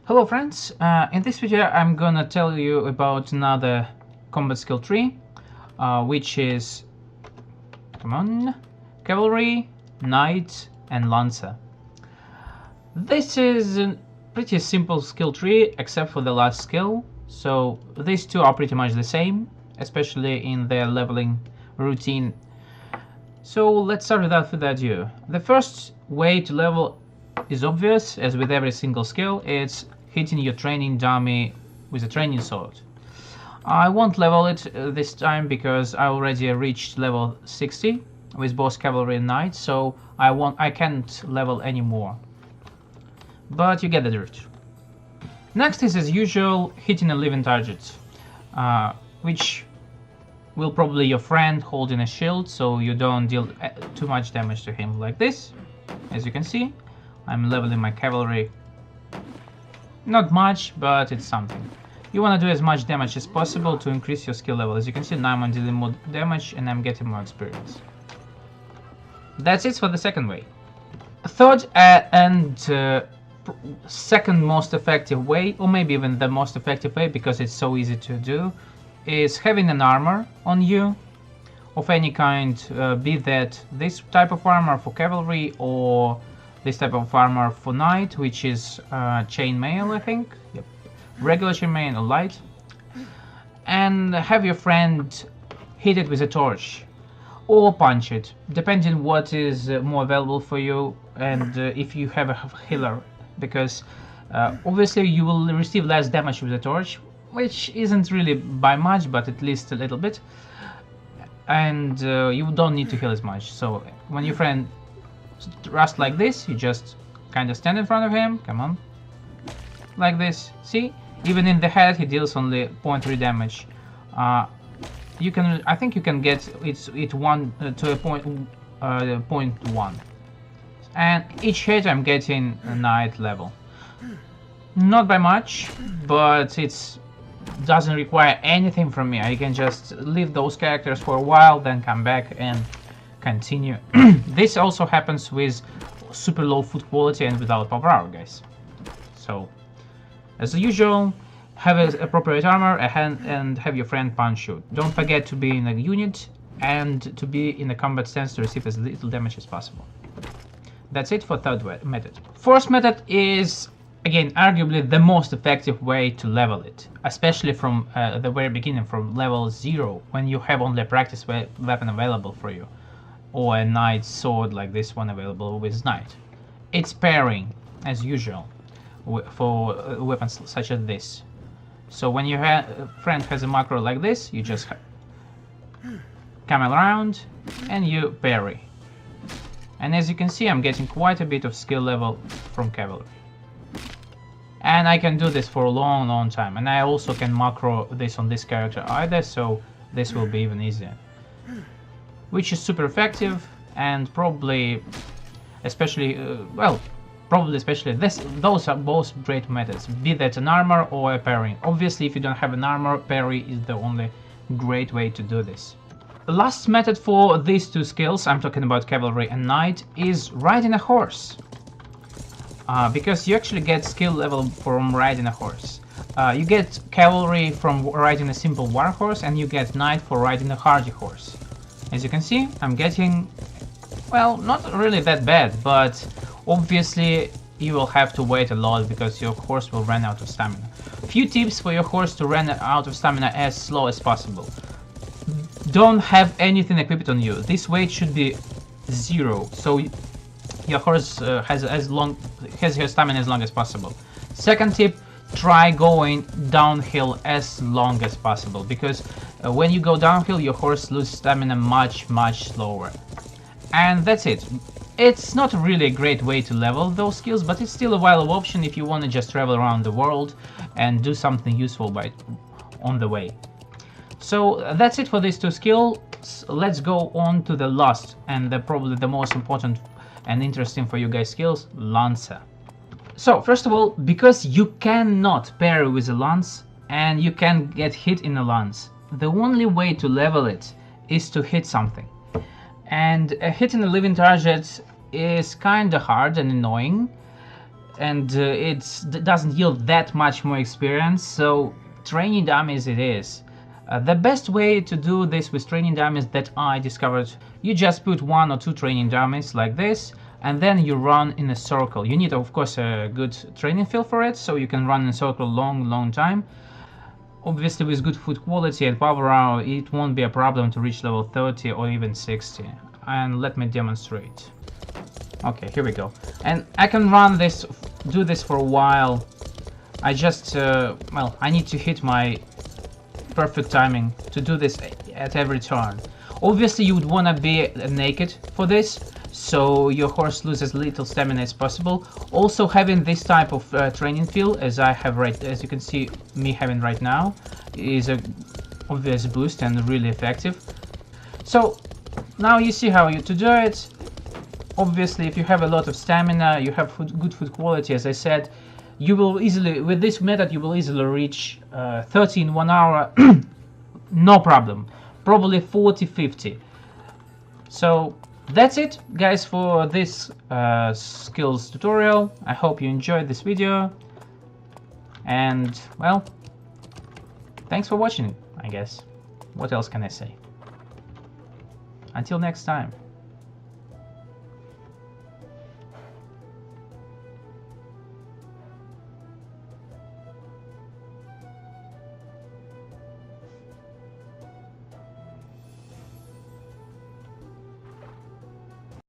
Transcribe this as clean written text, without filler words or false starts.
Hello friends, in this video I'm gonna tell you about another combat skill tree, which is, Cavalry, Knight and Lancer. This is a pretty simple skill tree except for the last skill, so these two are pretty much the same, especially in their leveling routine. So let's start without further ado. The first way to level is obvious, as with every single skill. It's hitting your training dummy with a training sword. I won't level it this time because I already reached level 60 with both Cavalry and Knight, so I can't level anymore. But you get the drift. Next is, as usual, hitting a living target, which will probably your friend holding a shield, so you don't deal too much damage to him, like this. As you can see, I'm leveling my Cavalry. Not much, but it's something. You want to do as much damage as possible to increase your skill level. As you can see, now I'm dealing more damage and I'm getting more experience. That's it for the second way. Third and second most effective way, or maybe even the most effective way because it's so easy to do, is having an armor on you of any kind, be that this type of armor for Cavalry or this type of armor for Knight, which is chainmail, I think. Yep. Regular chainmail or light. And have your friend hit it with a torch or punch it, depending what is more available for you and if you have a healer, because obviously you will receive less damage with a torch, which isn't really by much, but at least a little bit, and you don't need to heal as much. So when your friend thrust like this, you just kind of stand in front of him, come on, like this. See, even in the head he deals only 0.3 damage. You can, I think you can get it one to a point 0.1, and each hit I'm getting a Knight level. Not by much, but it's doesn't require anything from me. I can just leave those characters for a while, then come back and continue. This also happens with super low food quality and without power hour, guys. So, as usual, have a appropriate armor, a hand, and have your friend punch you. Don't forget to be in a unit and to be in a combat stance to receive as little damage as possible. That's it for third method. Fourth method is, again, arguably the most effective way to level it, especially from the very beginning, from level 0, when you have only a practice weapon available for you, or a Knight sword like this one available with Knight. It's parrying, as usual, for weapons such as this. So when your friend has a macro like this, you just come around and you parry. And as you can see, I'm getting quite a bit of skill level from Cavalry. And I can do this for a long time, and I also can macro this on this character either, so this will be even easier. Which is super effective, and probably, especially, those are both great methods, be that an armor or a parrying. Obviously, if you don't have an armor, parry is the only great way to do this. The last method for these two skills, I'm talking about Cavalry and Knight, is riding a horse. Because you actually get skill level from riding a horse. You get Cavalry from riding a simple war horse, and you get Knight for riding a hardy horse. As you can see, I'm getting, well, not really that bad, but obviously you will have to wait a lot because your horse will run out of stamina. Few tips for your horse to run out of stamina as slow as possible. Don't have anything equipped on you. This weight should be 0, so your horse has your stamina as long as possible. Second tip, try going downhill as long as possible, because when you go downhill your horse loses stamina much slower. And that's it. It's not really a great way to level those skills, but it's still a viable option if you want to just travel around the world and do something useful on the way. So that's it for these two skills. Let's go on to the last and probably the most important and interesting for you guys skills, Lancer. So first of all, because you cannot parry with a lance and you can get hit in a lance, the only way to level it is to hit something. And hitting a living target is kinda hard and annoying. and it doesn't yield that much more experience, so training dummies it is. The best way to do this with training dummies that I discovered, you just put 1 or 2 training dummies like this, and then you run in a circle. You need of course a good training field for it, so you can run in a circle long time. Obviously with good food quality and power hour it won't be a problem to reach level 30 or even 60. And let me demonstrate. Okay, here we go. And I can run this, do this for a while. I just, well, I need to hit my perfect timing to do this at every turn. Obviously you would want to be naked for this, so your horse loses as little stamina as possible. Also having this type of training field, as I have as you can see me having right now, is a obvious boost and really effective. So now you see how to do it. Obviously if you have a lot of stamina, you have good food quality, as I said, you will easily, with this method you will easily reach 30 in 1 hour, no problem, probably 40, 50. So that's it guys for this skills tutorial. I hope you enjoyed this video, and well, thanks for watching, I guess. What else can I say? Until next time.